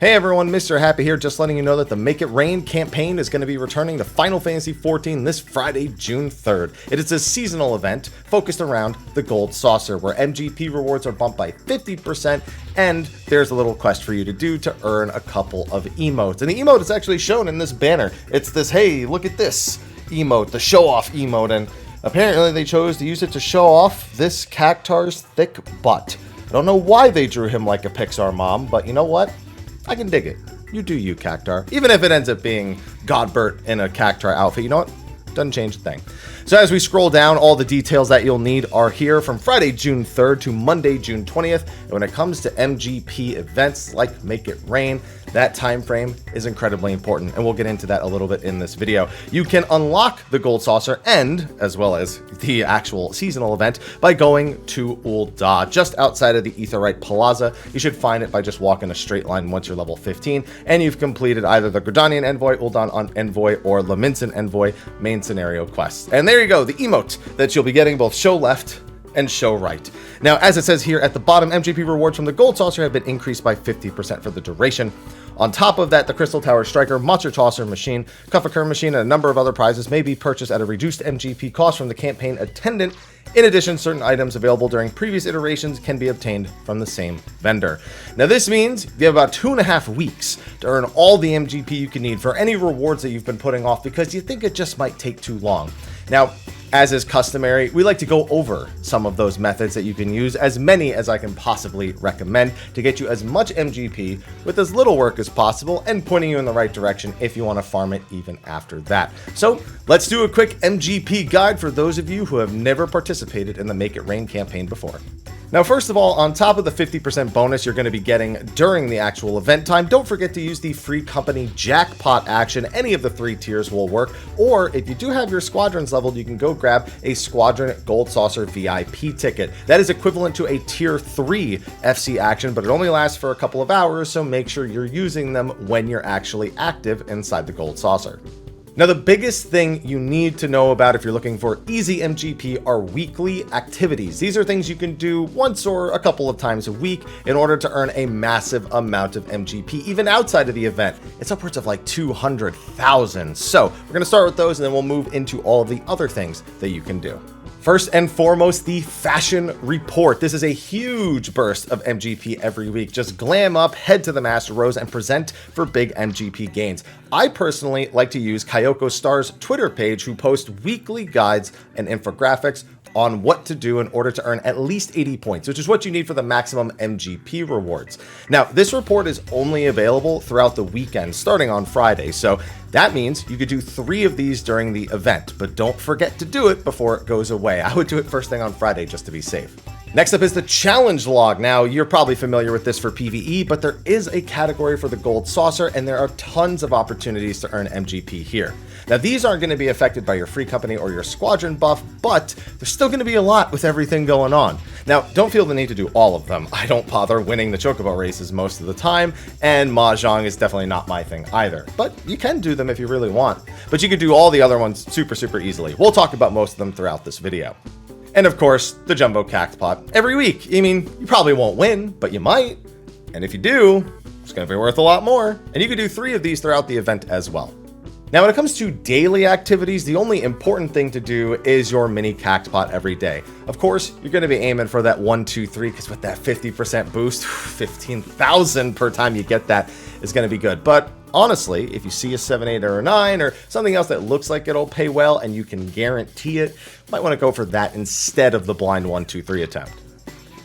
Hey everyone, Mr. Happy here, just letting you know that the Make It Rain campaign is going to be returning to Final Fantasy XIV this Friday, June 3rd. It is a seasonal event focused around the Gold Saucer, where MGP rewards are bumped by 50%, and there's a little quest for you to do to earn a couple of emotes. And the emote is actually shown in this banner. It's this, hey, look at this emote, the show-off emote, and apparently they chose to use it to show off this Cactar's thick butt. I don't know why they drew him like a Pixar mom, but you know what? I can dig it. You do you, Cactar. Even if it ends up being Godbert in a Cactar outfit, you know what? Doesn't change a thing. So as we scroll down, all the details that you'll need are here from Friday, June 3rd to Monday, June 20th. And when it comes to MGP events like Make It Rain, that time frame is incredibly important, and we'll get into that a little bit in this video. You can unlock the Gold Saucer and, as well as the actual seasonal event, by going to Ul'dah, just outside of the Aetheryte Plaza. You should find it by just walking a straight line once you're level 15, and you've completed either the Gridanian Envoy, Ul'dah Envoy, or Laminson Envoy main scenario quests. And there you go, the emote that you'll be getting both show left and show right. Now, as it says here at the bottom, MGP rewards from the Gold Saucer have been increased by 50% for the duration. On top of that, the Crystal Tower Striker, Monster Tosser Machine, Kuffaker Machine, and a number of other prizes may be purchased at a reduced MGP cost from the campaign attendant. In addition, certain items available during previous iterations can be obtained from the same vendor. Now, this means you have about 2.5 weeks to earn all the MGP you can need for any rewards that you've been putting off because you think it just might take too long. Now, as is customary, we like to go over some of those methods that you can use, as many as I can possibly recommend, to get you as much MGP with as little work as possible and pointing you in the right direction if you want to farm it even after that. So let's do a quick MGP guide for those of you who have never participated in the Make It Rain campaign before. Now, first of all, on top of the 50% bonus you're going to be getting during the actual event time, don't forget to use the free company jackpot action. Any of the 3 tiers will work, or if you do have your squadrons leveled, you can go grab a Squadron Gold Saucer VIP ticket. That is equivalent to a tier 3 FC action, but it only lasts for a couple of hours, so make sure you're using them when you're actually active inside the Gold Saucer. Now, the biggest thing you need to know about if you're looking for easy MGP are weekly activities. These are things you can do once or a couple of times a week in order to earn a massive amount of MGP, even outside of the event. It's upwards of like 200,000. So we're going to start with those, and then we'll move into all of the other things that you can do. First and foremost, the Fashion Report. This is a huge burst of MGP every week. Just glam up, head to the Master Rose, and present for big MGP gains. I personally like to use Kyoko Star's Twitter page, who posts weekly guides and infographics on what to do in order to earn at least 80 points, which is what you need for the maximum MGP rewards. Now, this report is only available throughout the weekend, starting on Friday, so that means you could do 3 of these during the event, but don't forget to do it before it goes away. I would do it first thing on Friday just to be safe. Next up is the challenge log. Now, you're probably familiar with this for PvE, but there is a category for the Gold Saucer, and there are tons of opportunities to earn MGP here. Now, these aren't going to be affected by your free company or your squadron buff, but there's still going to be a lot with everything going on. Now, don't feel the need to do all of them. I don't bother winning the Chocobo races most of the time, and Mahjong is definitely not my thing either. But you can do them if you really want. But you can do all the other ones super easily. We'll talk about most of them throughout this video. And of course, the Jumbo Cactpot. Every week. I mean, you probably won't win, but you might. And if you do, it's going to be worth a lot more. And you can do 3 of these throughout the event as well. Now, when it comes to daily activities, the only important thing to do is your mini Cactpot every day. Of course, you're going to be aiming for that 1, 2, 3, because with that 50% boost, 15,000 per time you get that is going to be good. But honestly, if you see a 7, 8, or a 9, or something else that looks like it'll pay well and you can guarantee it, you might want to go for that instead of the blind 1, 2, 3 attempt.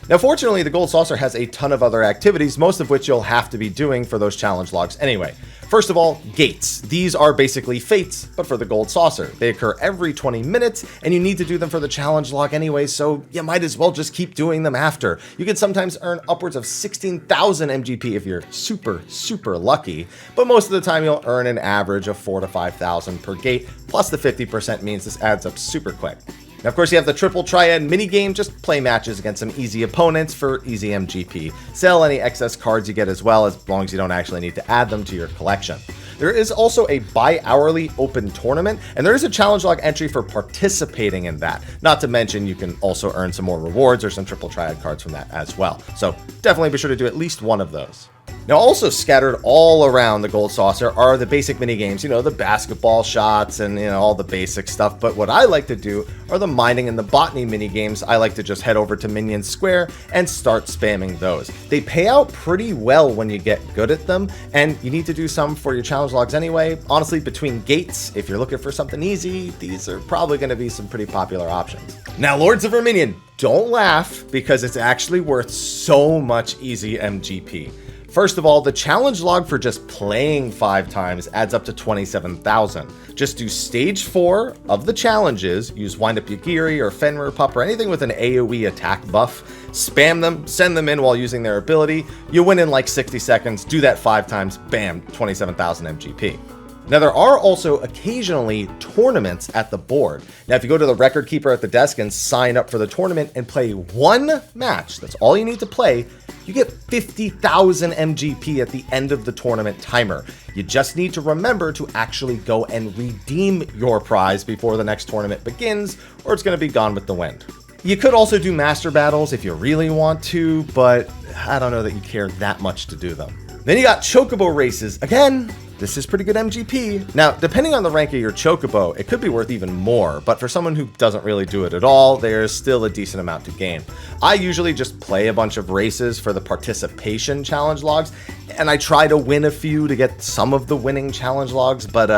Now, fortunately, the Gold Saucer has a ton of other activities, most of which you'll have to be doing for those challenge logs anyway. First of all, gates. These are basically fates, but for the Gold Saucer. They occur every 20 minutes, and you need to do them for the challenge log anyway, so you might as well just keep doing them after. You can sometimes earn upwards of 16,000 MGP if you're super lucky, but most of the time you'll earn an average of 4,000 to 5,000 per gate, plus the 50% means this adds up super quick. Now, of course, you have the triple Triad minigame. Just play matches against some easy opponents for easy MGP. Sell any excess cards you get as well, as long as you don't actually need to add them to your collection. There is also a bi-hourly open tournament, and there is a challenge log entry for participating in that. Not to mention, you can also earn some more rewards or some triple Triad cards from that as well. So definitely be sure to do at least one of those. Now, also scattered all around the Gold Saucer are the basic mini games, you know, the basketball shots and, you know, all the basic stuff. But what I like to do are the mining and the botany mini games. I like to just head over to Minion Square and start spamming those. They pay out pretty well when you get good at them, and you need to do some for your challenge logs anyway. Honestly, between gates, if you're looking for something easy, these are probably going to be some pretty popular options. Now, Lords of Verminion, don't laugh, because it's actually worth so much easy MGP. First of all, the challenge log for just playing 5 times adds up to 27,000. Just do stage 4 of the challenges, use Wind Up Yagiri or Fenrir Pup or anything with an AoE attack buff, spam them, send them in while using their ability, you win in like 60 seconds, do that 5 times, bam, 27,000 MGP. Now, there are also occasionally tournaments at the board. Now, if you go to the record keeper at the desk and sign up for the tournament and play 1 match, that's all you need to play, you get 50,000 MGP at the end of the tournament timer. You just need to remember to actually go and redeem your prize before the next tournament begins, or it's going to be gone with the wind. You could also do master battles if you really want to, but I don't know that you care that much to do them. Then you got Chocobo races. Again, this is pretty good MGP. Now, depending on the rank of your Chocobo, it could be worth even more, but for someone who doesn't really do it at all, there's still a decent amount to gain. I usually just play a bunch of races for the participation challenge logs, and I try to win a few to get some of the winning challenge logs, but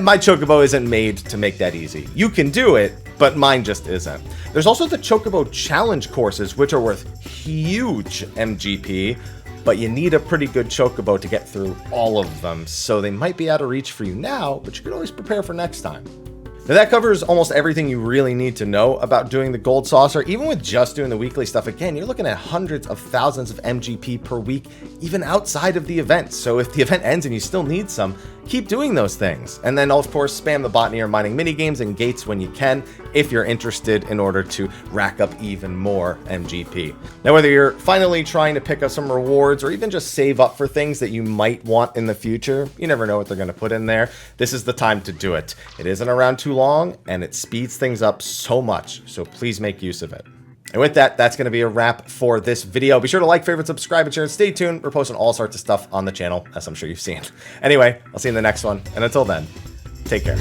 my Chocobo isn't made to make that easy. You can do it, but mine just isn't. There's also the Chocobo challenge courses, which are worth huge MGP, but you need a pretty good Chocobo to get through all of them, so they might be out of reach for you now, but you can always prepare for next time. Now, that covers almost everything you really need to know about doing the Gold Saucer. Even with just doing the weekly stuff, again, you're looking at hundreds of thousands of MGP per week, even outside of the event. So if the event ends and you still need some, keep doing those things. And then, of course, spam the botany or mining minigames and gates when you can, if you're interested, in order to rack up even more MGP. Now, whether you're finally trying to pick up some rewards or even just save up for things that you might want in the future, you never know what they're going to put in there, this is the time to do it. It isn't around too long, and it speeds things up so much, so please make use of it. And with that, that's going to be a wrap for this video. Be sure to like, favorite, subscribe, and share, and stay tuned. We're posting all sorts of stuff on the channel, as I'm sure you've seen. Anyway, I'll see you in the next one, and until then, take care.